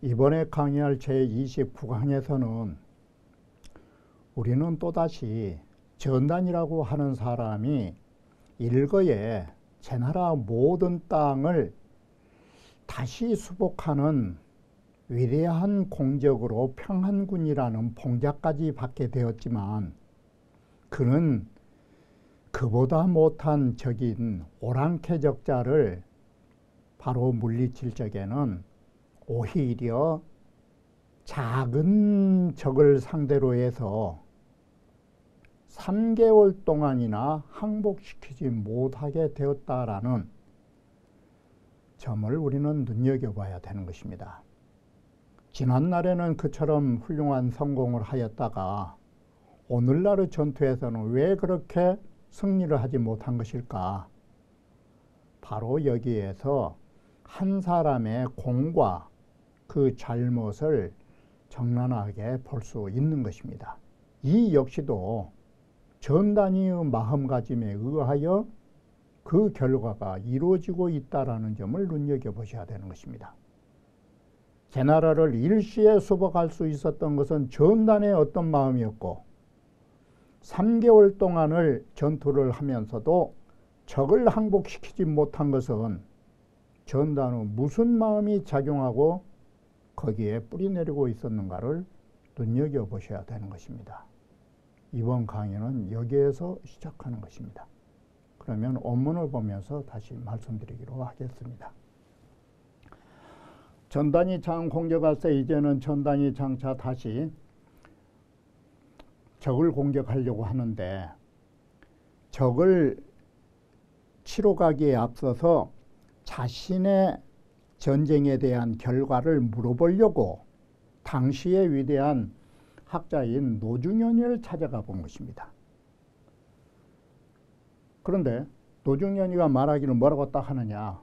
이번에 강의할 제29강에서는 우리는 또다시 전단이라고 하는 사람이 일거에 제나라 모든 땅을 다시 수복하는 위대한 공적으로 평안군이라는 봉자까지 받게 되었지만, 그는 그보다 못한 적인 오랑캐적자를 바로 물리칠 적에는 오히려 작은 적을 상대로 해서 3개월 동안이나 항복시키지 못하게 되었다라는 점을 우리는 눈여겨봐야 되는 것입니다. 지난날에는 그처럼 훌륭한 성공을 하였다가 오늘날의 전투에서는 왜 그렇게 승리를 하지 못한 것일까? 바로 여기에서 한 사람의 공과 그 잘못을 적나라하게 볼 수 있는 것입니다. 이 역시도 전단위의 마음가짐에 의하여 그 결과가 이루어지고 있다는 점을 눈여겨보셔야 되는 것입니다. 제나라를 일시에 수복할 수 있었던 것은 전단의 어떤 마음이었고, 3개월 동안을 전투를 하면서도 적을 항복시키지 못한 것은 전단의 무슨 마음이 작용하고 거기에 뿌리내리고 있었는가를 눈여겨보셔야 되는 것입니다. 이번 강의는 여기에서 시작하는 것입니다. 그러면 원문을 보면서 다시 말씀드리기로 하겠습니다. 전단이 장 공격할세. 이제는 전단이 장차 다시 적을 공격하려고 하는데, 적을 치러 가기에 앞서서 자신의 전쟁에 대한 결과를 물어보려고 당시의 위대한 학자인 노중현이를 찾아가 본 것입니다. 그런데 노중현이가 말하기를 뭐라고 딱 하느냐,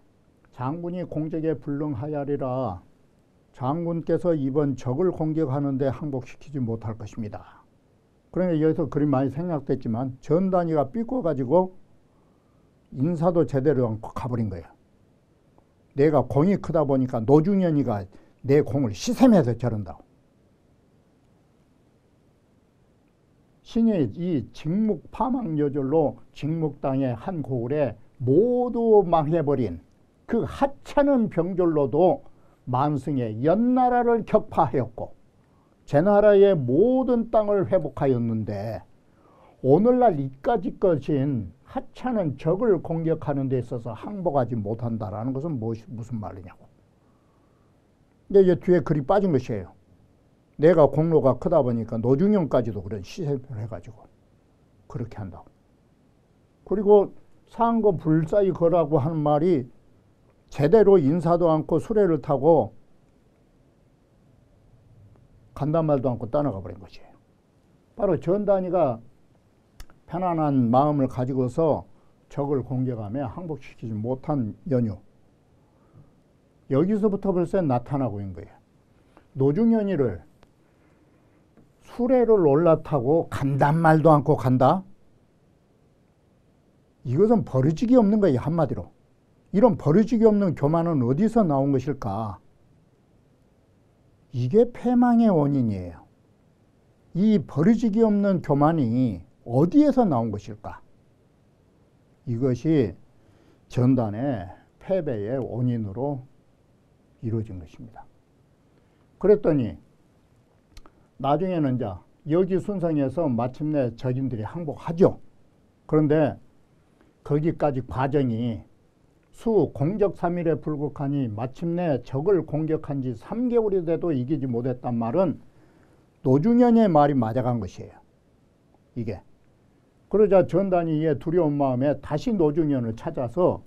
장군이 공적에 불능하야리라 장군께서 이번 적을 공격하는데 항복시키지 못할 것입니다. 그러니까 여기서 그리 많이 생략됐지만 전단위가 삐꿔가지고 인사도 제대로 않고 가버린 거예요. 내가 공이 크다 보니까 노중현이가 내 공을 시샘해서 저런다고. 신이 이 직묵 파망여절로 직묵 땅의 한 고을에 모두 망해버린 그 하찮은 병졸로도 만승의 연나라를 격파하였고 제나라의 모든 땅을 회복하였는데, 오늘날 이까짓 것인 하찮은 적을 공격하는 데 있어서 항복하지 못한다라는 것은 무슨 말이냐고. 근데 이제 뒤에 글이 빠진 것이에요. 내가 공로가 크다 보니까 노중현까지도 그런 시샘을 해가지고 그렇게 한다고. 그리고 상거 불사의 거라고 하는 말이 제대로 인사도 않고 수레를 타고 간단 말도 않고 떠나가 버린 것이에요. 바로 전단위가 편안한 마음을 가지고서 적을 공격하며 항복시키지 못한 연유, 여기서부터 벌써 나타나고 있는 거예요. 노중현이를 수레를 올라타고 간단 말도 않고 간다? 이것은 버르직이 없는 거예요, 한마디로. 이런 버르직이 없는 교만은 어디서 나온 것일까? 이게 패망의 원인이에요. 이 버르직이 없는 교만이 어디에서 나온 것일까? 이것이 전단의 패배의 원인으로 이루어진 것입니다. 그랬더니 나중에는 이제 여기 순상에서 마침내 적인들이 항복하죠. 그런데 거기까지 과정이 수 공적 3일에 불국하니 마침내 적을 공격한 지 3개월이 돼도 이기지 못했단 말은 노중현의 말이 맞아간 것이에요. 이게. 그러자 전단이 이에 두려운 마음에 다시 노중현을 찾아서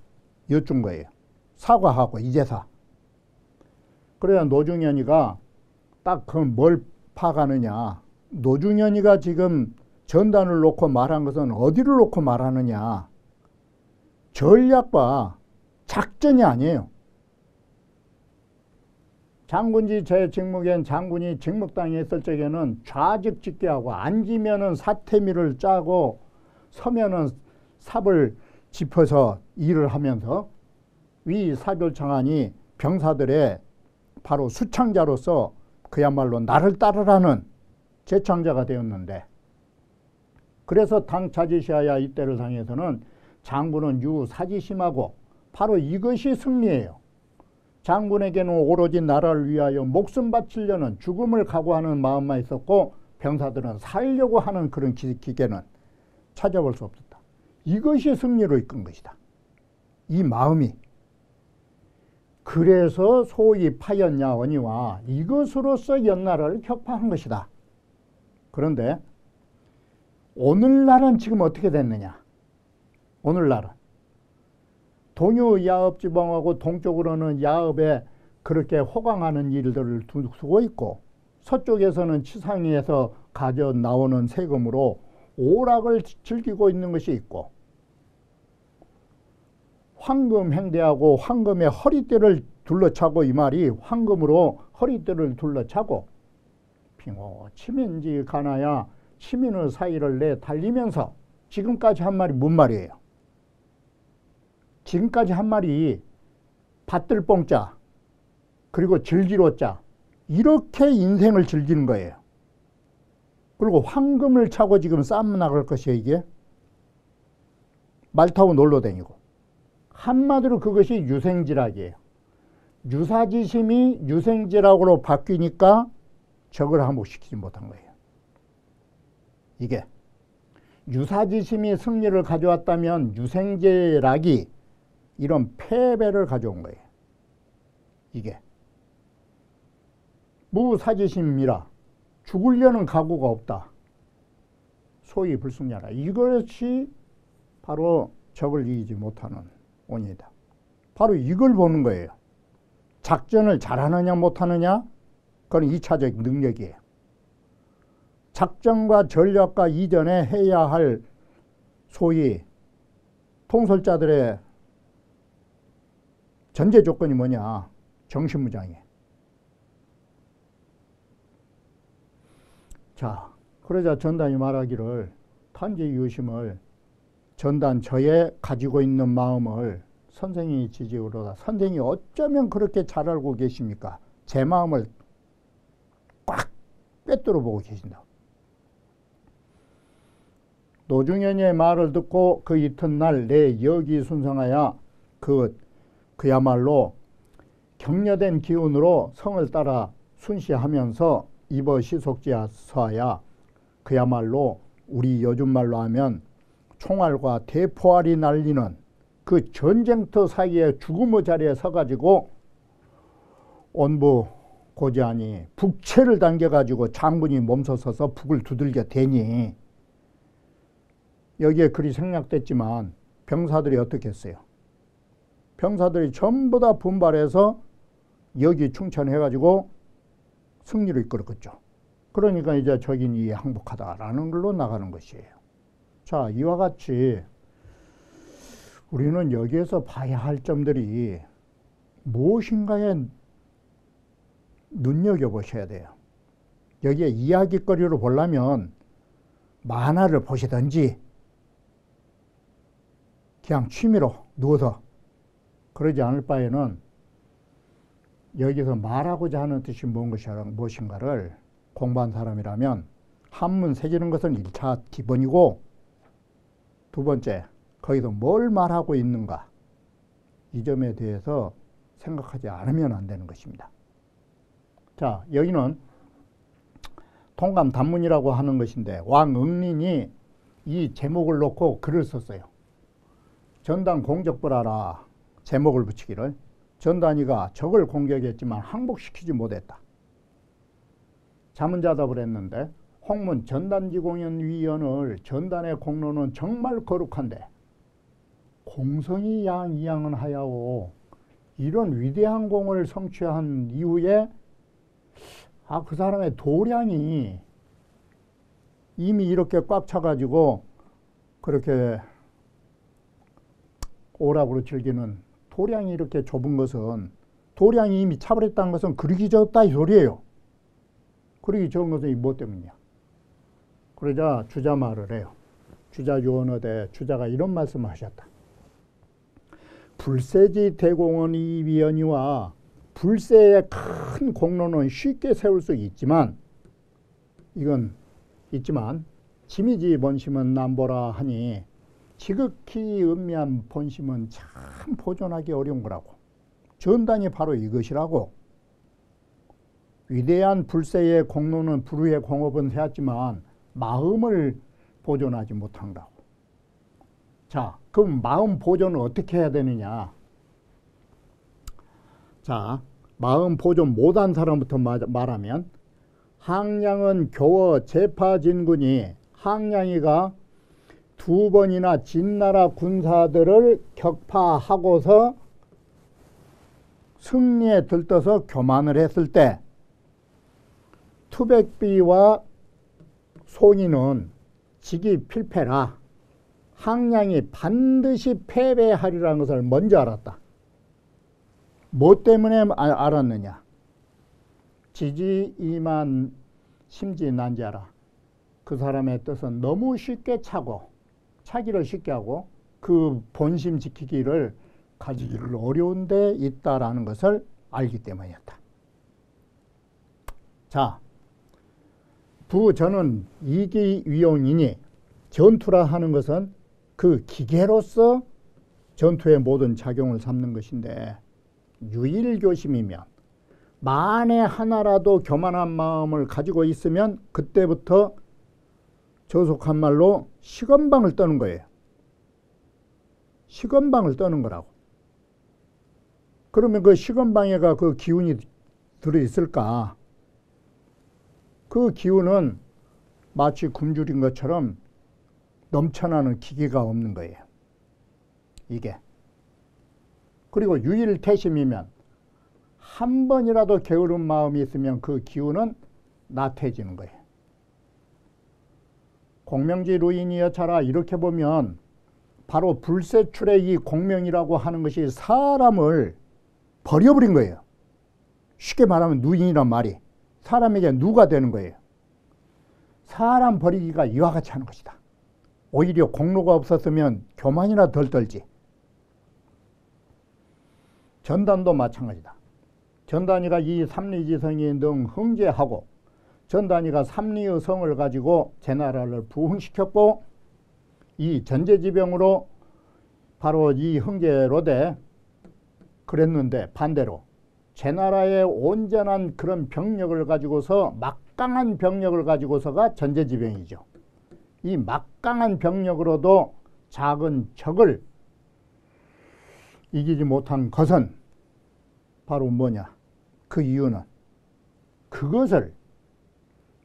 여쭌 거예요. 사과하고 이제사. 그래야 노중현이가 딱 그 뭘 파가느냐. 노중현이가 지금 전단을 놓고 말한 것은 어디를 놓고 말하느냐. 전략과 작전이 아니에요. 장군지 제 직묵엔 장군이 직묵 땅에 있을 적에는 좌직 직계하고 앉으면은 사태미를 짜고 서면은 삽을 짚어서 일을 하면서 위 사별청안이 병사들의 바로 수창자로서 그야말로 나를 따르라는 제창자가 되었는데, 그래서 당 차지시하야 이때를 당해서는 장군은 유사지심하고 바로 이것이 승리예요. 장군에게는 오로지 나라를 위하여 목숨 바치려는 죽음을 각오하는 마음만 있었고 병사들은 살려고 하는 그런 기계는 찾아볼 수 없었다. 이것이 승리로 이끈 것이다. 이 마음이. 그래서 소위 파연야언이와 이것으로서 연나라를 격파한 것이다. 그런데 오늘날은 지금 어떻게 됐느냐? 오늘날은 동유 야업지방하고 동쪽으로는 야업에 그렇게 호강하는 일들을 두고 있고, 서쪽에서는 치상에서 가져 나오는 세금으로 오락을 즐기고 있는 것이 있고, 황금 행대하고 황금의 허리띠를 둘러차고, 이 말이 황금으로 허리띠를 둘러차고 빙오 치민지 가나야 치민의 사이를 내 달리면서 지금까지 한 말이 뭔 말이에요? 지금까지 한 말이 밭들뽕자 그리고 즐기로자, 이렇게 인생을 즐기는 거예요. 그리고 황금을 차고 지금 싸움 나갈 것이에요. 이게 말 타고 놀러 다니고, 한마디로 그것이 유생지락이에요. 유사지심이 유생지락으로 바뀌니까 적을 항복시키지 못한 거예요. 이게 유사지심이 승리를 가져왔다면 유생지락이 이런 패배를 가져온 거예요. 이게 무사지심이라 죽으려는 각오가 없다. 소위 불승야라. 이것이 바로 적을 이기지 못하는 원인이다. 바로 이걸 보는 거예요. 작전을 잘하느냐 못하느냐, 그건 2차적 능력이에요. 작전과 전략과 이전에 해야 할 소위 통솔자들의 전제 조건이 뭐냐? 정신무장이에요. 자, 그러자 전단이 말하기를, 탄지유심을, 전단 저의 가지고 있는 마음을 선생이 지지우로다. 선생이 어쩌면 그렇게 잘 알고 계십니까? 제 마음을 꽉 꿰뚫어 보고 계신다. 노중현의 말을 듣고 그 이튿날 내 역이 순성하여 그야말로 격려된 기운으로 성을 따라 순시하면서 입어 시속지하야 그야말로 우리 요즘 말로 하면 총알과 대포알이 날리는 그 전쟁터 사이에 죽음의 자리에 서가지고 온부 고지하니 북채를 당겨가지고 장군이 멈서서서 북을 두들겨 대니, 여기에 글이 생략됐지만 병사들이 어떻게 했어요? 병사들이 전부 다 분발해서 여기 충천해가지고 승리를 이끌었겠죠. 그러니까 이제 적인이 항복하다라는 걸로 나가는 것이에요. 자, 이와 같이 우리는 여기에서 봐야 할 점들이 무엇인가에 눈여겨보셔야 돼요. 여기에 이야기거리로 보려면 만화를 보시든지 그냥 취미로 누워서, 그러지 않을 바에는 여기서 말하고자 하는 뜻이 무엇인가를 공부한 사람이라면 한문 새기는 것은 1차 기본이고, 두 번째, 거기서 뭘 말하고 있는가, 이 점에 대해서 생각하지 않으면 안 되는 것입니다. 자, 여기는 통감단문이라고 하는 것인데, 왕응린이 이 제목을 놓고 글을 썼어요. 전단 공적불하라 제목을 붙이기를. 전단이가 적을 공격했지만 항복시키지 못했다. 자문자답을 했는데, 홍문 전단지공연위원을 전단의 공로는 정말 거룩한데 공성이 이양은 하야오, 이런 위대한 공을 성취한 이후에 그 사람의 도량이 이미 이렇게 꽉 차가지고 그렇게 오락으로 즐기는 도량이 이렇게 좁은 것은, 도량이 이미 차버렸다는 것은 그러기 적다 이 소리예요. 그러기 적은 것은 이 뭐 때문이냐? 그러자 주자 말을 해요. 주자 유언어대 주자가 이런 말씀을 하셨다. 불세지 대공원 이위원이와 불세의 큰 공로는 쉽게 세울 수 있지만 지미지 본심은 남보라 하니 지극히 음미한 본심은 참 보존하기 어려운 거라고. 전단이 바로 이것이라고. 위대한 불세의 공로는 불후의 공업은 세웠지만 마음을 보존하지 못한다고. 자, 그럼 마음 보존을 어떻게 해야 되느냐? 자, 마음 보존 못한 사람부터 말하면 항량은 교어 제파진군이 항량이가 2번이나 진나라 군사들을 격파하고서 승리에 들떠서 교만을 했을 때 투백비와 송이는 직이 필패라 항량이 반드시 패배하리라는 것을 먼저 알았다. 뭐 때문에 알았느냐? 지지이만 심지 난자라. 그 사람의 뜻은 너무 쉽게 차기를 쉽게 하고 그 본심 지키기를 가지기를 어려운 데 있다라는 것을 알기 때문이었다. 자, 저는 이기위용이니 전투라 하는 것은 그 기계로서 전투의 모든 작용을 삼는 것인데 유일교심이면 만에 하나라도 교만한 마음을 가지고 있으면 그때부터 저속한 말로 식언방을 떠는 거예요. 식언방을 떠는 거라고. 그러면 그 식언방에가 그 기운이 들어있을까? 그 기운은 마치 굶주린 것처럼 넘쳐나는 기계가 없는 거예요. 이게. 그리고 유일태심이면 한 번이라도 게으른 마음이 있으면 그 기운은 나태해지는 거예요. 공명지 루인이 여차라 이렇게 보면 바로 불세출의 이 공명이라고 하는 것이 사람을 버려버린 거예요. 쉽게 말하면 누인이란 말이 사람에게 누가 되는 거예요. 사람 버리기가 이와 같이 하는 것이다. 오히려 공로가 없었으면 교만이나 덜 떨지. 전단도 마찬가지다. 전단이가 이 삼리지성이 능 흥제하고 전단이가 삼리의 성을 가지고 제나라를 부흥시켰고 이 전제지병으로 바로 이 흥제로되 그랬는데 반대로 제나라의 온전한 그런 병력을 가지고서 막강한 병력을 가지고서가 전제지병이죠. 이 막강한 병력으로도 작은 적을 이기지 못한 것은 바로 뭐냐? 그 이유는 그것을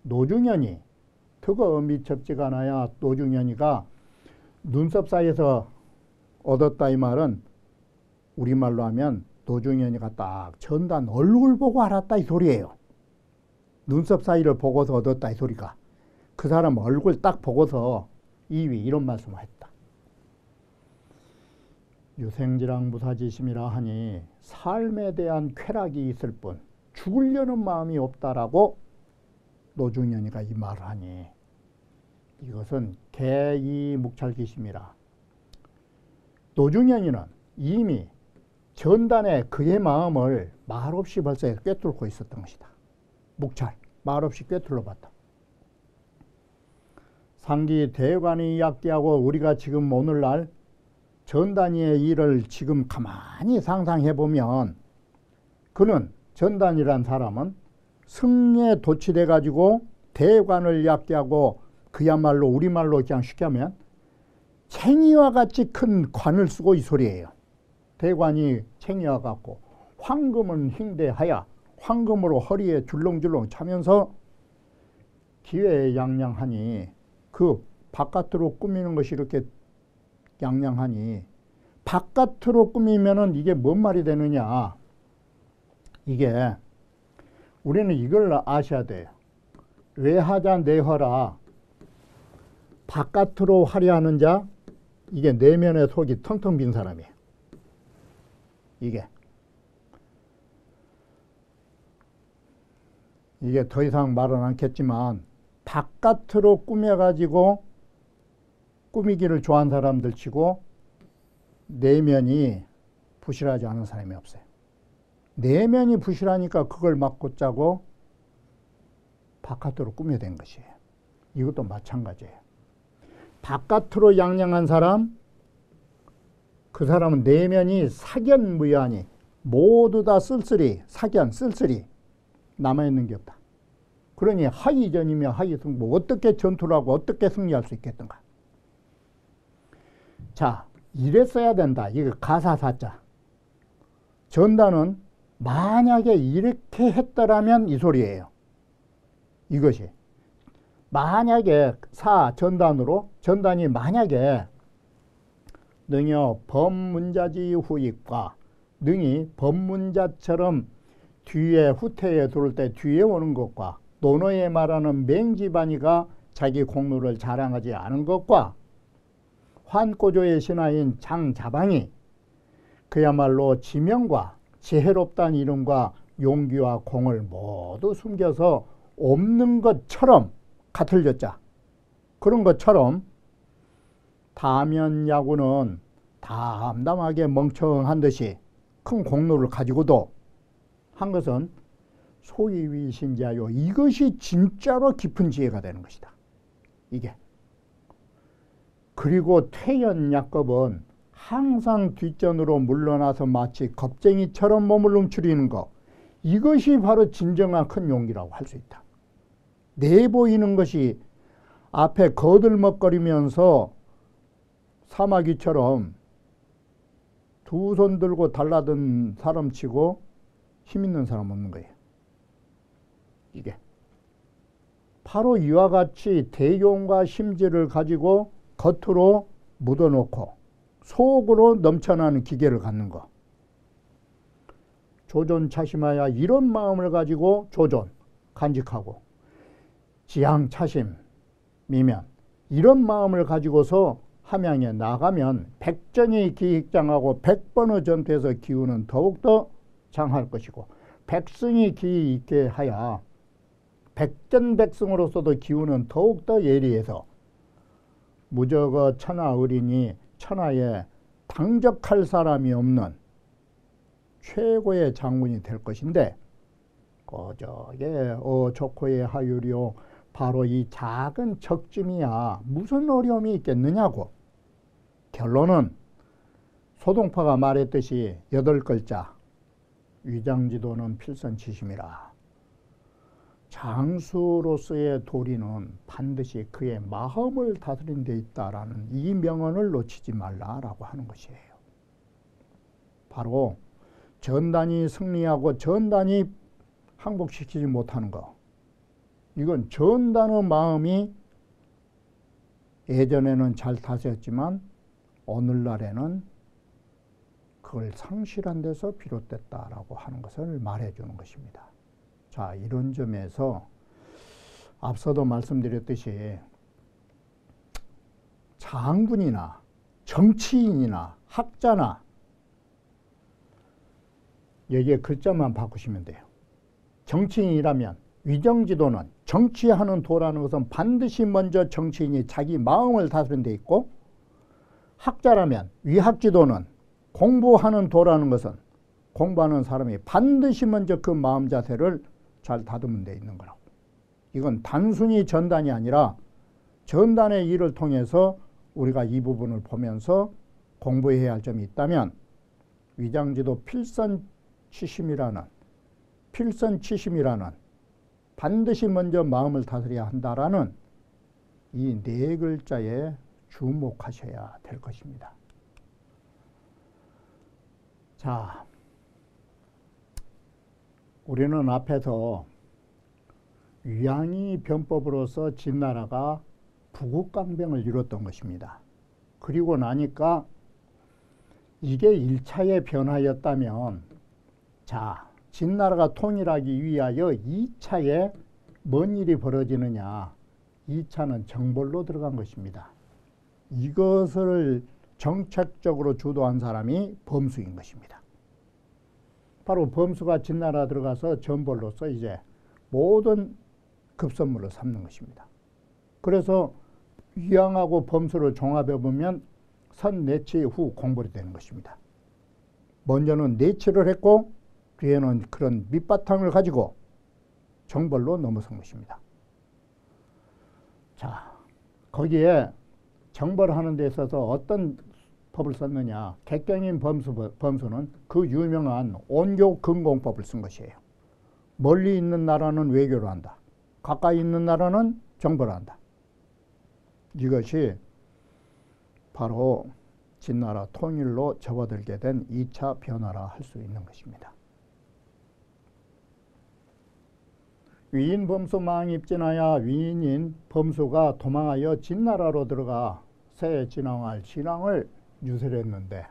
노중현이 덕어 미첩지가 나야 노중현이가 눈썹 사이에서 얻었다 이 말은 우리말로 하면 노중현이가 딱 전단 얼굴 보고 알았다 이 소리예요. 눈썹 사이를 보고서 얻었다 이 소리가. 그 사람 얼굴 딱 보고서 이위 이런 말씀을 했다. 유생지랑 무사지심이라 하니 삶에 대한 쾌락이 있을 뿐 죽으려는 마음이 없다라고 노중현이가 이 말을 하니 이것은 개이묵찰기심이라. 노중현이는 이미 전단에 그의 마음을 말없이 벌써 꿰뚫고 있었던 것이다. 묵찰, 말없이 꿰뚫어 봤다. 상기 대관이 약기하고 우리가 지금 오늘날 전단위의 일을 지금 가만히 상상해 보면 그는 전단이란 사람은 승리에 도취돼 가지고 대관을 약기하고 그야말로 우리말로 그냥 쉽게 하면 챙이와 같이 큰 관을 쓰고 이 소리예요. 대관이 챙이와 같고 황금은 흰대하야 황금으로 허리에 줄렁줄렁 차면서 기회에 양양하니 그 바깥으로 꾸미는 것이 이렇게 양양하니 바깥으로 꾸미면은 이게 뭔 말이 되느냐. 이게 우리는 이걸 아셔야 돼요. 외하자 내허라. 바깥으로 화려하는 자 이게 내면의 속이 텅텅 빈 사람이에요. 이게 더 이상 말은 않겠지만 바깥으로 꾸며가지고 꾸미기를 좋아하는 사람들 치고 내면이 부실하지 않은 사람이 없어요. 내면이 부실하니까 그걸 막고 짜고 바깥으로 꾸며댄 것이에요. 이것도 마찬가지예요. 바깥으로 양양한 사람, 그 사람은 내면이 사견무여하니 모두 다 쓸쓸히, 사견, 쓸쓸히 남아있는 게 없다. 그러니 하이전이며 하이승부, 어떻게 전투를 하고 어떻게 승리할 수 있겠던가. 자, 이랬어야 된다. 이거 가사사자. 전단은 만약에 이렇게 했더라면 이 소리예요. 이것이. 만약에 전단이 만약에 능여 법문자지 후익과 능이 법문자처럼 뒤에 후퇴에 들어올 때 뒤에 오는 것과 논어에 말하는 맹지반이가 자기 공로를 자랑하지 않은 것과 환꼬조의 신하인 장자방이 그야말로 지명과 지혜롭다는 이름과 용기와 공을 모두 숨겨서 없는 것처럼 같을 졌자. 그런 것처럼 다면야구는 담담하게 멍청한 듯이 큰 공로를 가지고도 한 것은 소위위신자요. 이것이 진짜로 깊은 지혜가 되는 것이다. 이게. 그리고 퇴연약겁은 항상 뒷전으로 물러나서 마치 겁쟁이처럼 몸을 움츠리는 것. 이것이 바로 진정한 큰 용기라고 할 수 있다. 내보이는 것이 앞에 거들먹거리면서 사마귀처럼 두 손 들고 달라든 사람치고 힘 있는 사람 없는 거예요. 이게 바로 이와 같이 대용과 심지를 가지고 겉으로 묻어놓고 속으로 넘쳐나는 기계를 갖는 거. 조존차심하야 이런 마음을 가지고 조존, 간직하고 지향차심이면 이런 마음을 가지고서 함양에 나가면 백전이 기익장하고 백번의 전투에서 기운은 더욱더 장할 것이고 백승이 기이 있게 하야 백전백승으로서도 기운은 더욱더 예리해서 무저거 천하 어린이 천하에 당적할 사람이 없는 최고의 장군이 될 것인데 거저게 조코의 하유리요 바로 이 작은 적쯤이야 무슨 어려움이 있겠느냐고. 결론은 소동파가 말했듯이 8글자 위장지도는 필선치심이라. 장수로서의 도리는 반드시 그의 마음을 다스린 데 있다라는 이 명언을 놓치지 말라라고 하는 것이에요. 바로 전단이 승리하고 전단이 항복시키지 못하는 것. 이건 전단의 마음이 예전에는 잘 다스렸지만 오늘날에는 그걸 상실한 데서 비롯됐다라고 하는 것을 말해주는 것입니다. 자, 이런 점에서 앞서도 말씀드렸듯이 장군이나 정치인이나 학자나 여기에 글자만 바꾸시면 돼요. 정치인이라면 위정지도는 정치하는 도라는 것은 반드시 먼저 정치인이 자기 마음을 다스리는 데 있고 학자라면 위학지도는 공부하는 도라는 것은 공부하는 사람이 반드시 먼저 그 마음 자세를 잘 다듬는 데 있는 거라고. 이건 단순히 전단이 아니라 전단의 일을 통해서 우리가 이 부분을 보면서 공부해야 할 점이 있다면 위장지도 필선치심이라는 반드시 먼저 마음을 다스려야 한다라는 이 4글자에 주목하셔야 될 것입니다. 자, 우리는 앞에서 위양이 변법으로서 진나라가 부국강병을 이뤘던 것입니다. 그리고 나니까 이게 1차의 변화였다면 자, 진나라가 통일하기 위하여 2차에 뭔 일이 벌어지느냐. 2차는 정벌로 들어간 것입니다. 이것을 정책적으로 주도한 사람이 범수인 것입니다. 바로 범수가 진나라 들어가서 정벌로서 이제 모든 급선무를 삼는 것입니다. 그래서 위양하고 범수를 종합해 보면 선내치 후 공벌이 되는 것입니다. 먼저는 내치를 했고 뒤에는 그런 밑바탕을 가지고 정벌로 넘어선 것입니다. 자, 거기에 정벌하는 데 있어서 어떤 법을 썼느냐. 객경인 범수는 그 유명한 온교근공법을 쓴 것이에요. 멀리 있는 나라는 외교를 한다. 가까이 있는 나라는 정벌을 한다. 이것이 바로 진나라 통일로 접어들게 된 2차 변화라 할 수 있는 것입니다. 위인 범수 망입진하여 위인인 범수가 도망하여 진나라로 들어가 새 진왕할 신왕을 유설했는데,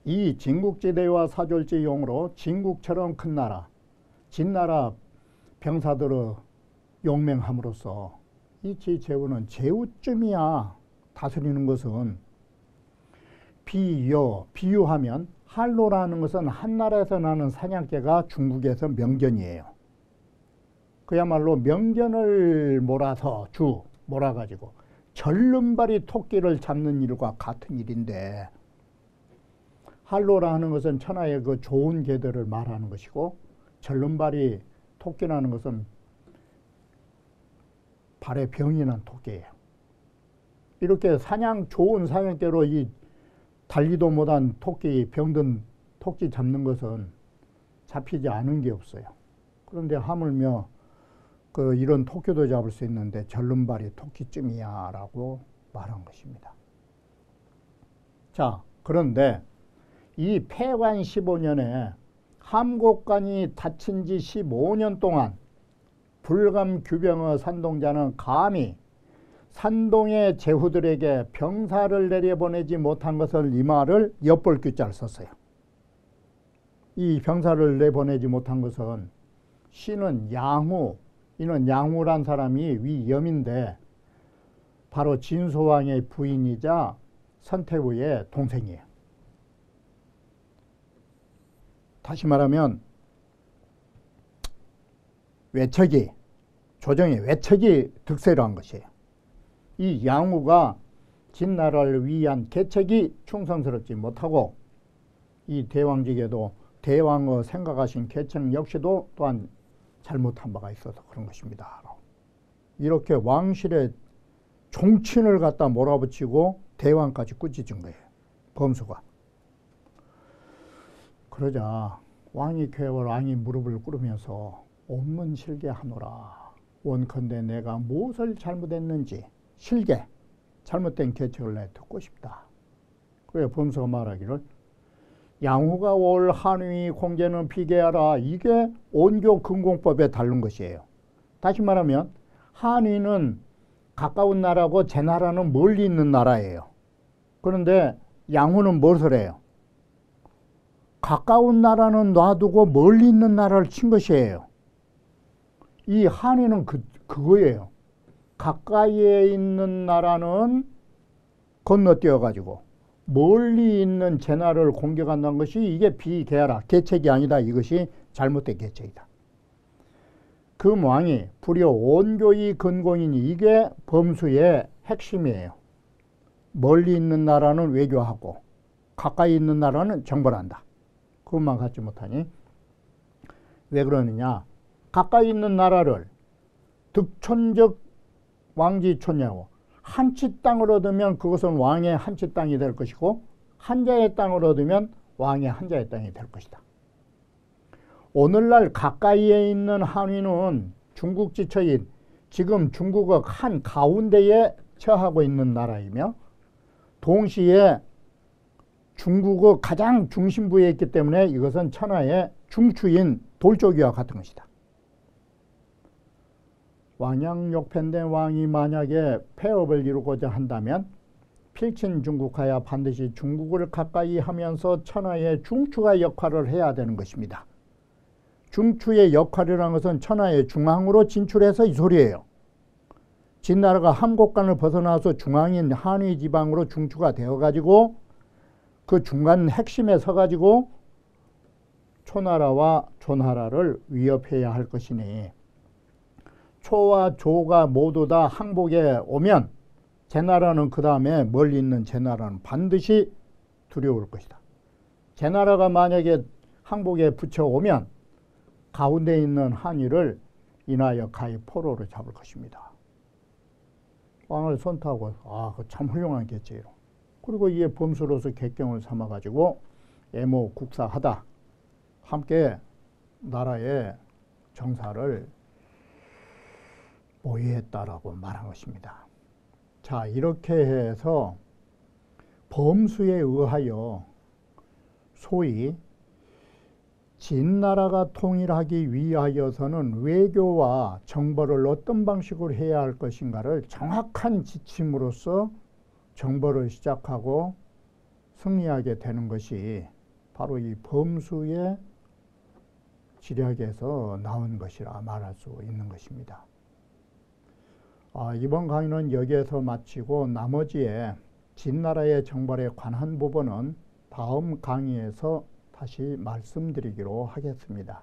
이 진국지대와 사졸지용으로 진국처럼 큰 나라 진나라 병사들의 용맹함으로써 이 제후는 제후쯤이야. 다스리는 것은 비유하면 한로라는 것은 한나라에서 나는 사냥개가 중국에서 명견이에요. 그야말로 명견을 몰아가지고 절름발이 토끼를 잡는 일과 같은 일인데, 한로라는 것은 천하의 그 좋은 개들을 말하는 것이고, 절름발이 토끼라는 것은 발에 병이 난 토끼예요. 이렇게 좋은 사냥개로 이 달리도 못한 토끼, 병든 토끼 잡는 것은 잡히지 않은 게 없어요. 그런데 하물며 이런 토끼도 잡을 수 있는데 절름발이 토끼쯤이야 라고 말한 것입니다. 자, 그런데 이 폐관 15년에 함곡관이 닫힌 지 15년 동안 불감규병의 산동자는 감히 산동의 제후들에게 병사를 내려보내지 못한 것을 이 말을 엿볼규자를 썼어요. 이 병사를 내보내지 못한 것은 시는 이는 양후란 사람이 위염인데 바로 진소왕의 부인이자 선태후의 동생이에요. 다시 말하면 조정의 외척이 득세를 한 것이에요. 이 양후가 진나라를 위한 계책이 충성스럽지 못하고, 이 대왕직에도 대왕의 생각하신 계책 역시도 또한 잘못한 바가 있어서 그런 것입니다. 이렇게 왕실의 종친을 갖다 몰아붙이고 대왕까지 꾸짖은 거예요, 범수가. 그러자 왕이 무릎을 꿇으면서 온문실계하노라. 원컨대 내가 무엇을 잘못했는지 잘못된 계책을 내 듣고 싶다. 그래 범수가 말하기를, 양후가 올 한위 공제는 비계하라. 이게 온교근공법에 다른 것이에요. 다시 말하면 한위는 가까운 나라고 제 나라는 멀리 있는 나라예요. 그런데 양후는 무엇을 해요? 가까운 나라는 놔두고 멀리 있는 나라를 친 것이에요. 이 한위는 그거예요. 가까이에 있는 나라는 건너뛰어가지고 멀리 있는 제 나라를 공격한다는 것이 이게 비계하라. 계책이 아니다. 이것이 잘못된 계책이다. 그 왕이 불여 온교의 근공이니 이게 범수의 핵심이에요. 멀리 있는 나라는 외교하고 가까이 있는 나라는 정벌한다. 그것만 갖지 못하니 왜 그러느냐. 가까이 있는 나라를 득촌적 왕지촌냐고 한치 땅을 얻으면 그것은 왕의 한치 땅이 될 것이고, 한자의 땅을 얻으면 왕의 한자의 땅이 될 것이다. 오늘날 가까이에 있는 한위는 중국 지처인 지금 중국의 한 가운데에 처하고 있는 나라이며, 동시에 중국의 가장 중심부에 있기 때문에 이것은 천하의 중추인 돌조기와 같은 것이다. 왕양욕편된 왕이 만약에 폐업을 이루고자 한다면 필친 중국하야 반드시 중국을 가까이 하면서 천하의 중추가 역할을 해야 되는 것입니다. 중추의 역할이라는 것은 천하의 중앙으로 진출해서 이 소리예요. 진나라가 함곡관을 벗어나서 중앙인 한위 지방으로 중추가 되어가지고 그 중간 핵심에 서가지고 초나라와 조나라를 위협해야 할 것이니, 초와 조가 모두 다 항복에 오면 제 나라는 그 다음에 멀리 있는 제 나라는 반드시 두려울 것이다. 제 나라가 만약에 항복에 붙여오면 가운데 있는 한이를 인하여 가히 포로로 잡을 것입니다. 왕을 선택하고 참 훌륭한 계책이로. 그리고 이에 범수로서 객경을 삼아가지고 애모 국사하다 함께 나라의 정사를 보유했다라고 말한 것입니다. 자, 이렇게 해서 범수에 의하여 소위 진나라가 통일하기 위하여서는 외교와 정벌을 어떤 방식으로 해야 할 것인가를 정확한 지침으로써 정벌을 시작하고 승리하게 되는 것이 바로 이 범수의 지략에서 나온 것이라 말할 수 있는 것입니다. 이번 강의는 여기에서 마치고 나머지에 진나라의 정벌에 관한 부분은 다음 강의에서 다시 말씀드리기로 하겠습니다.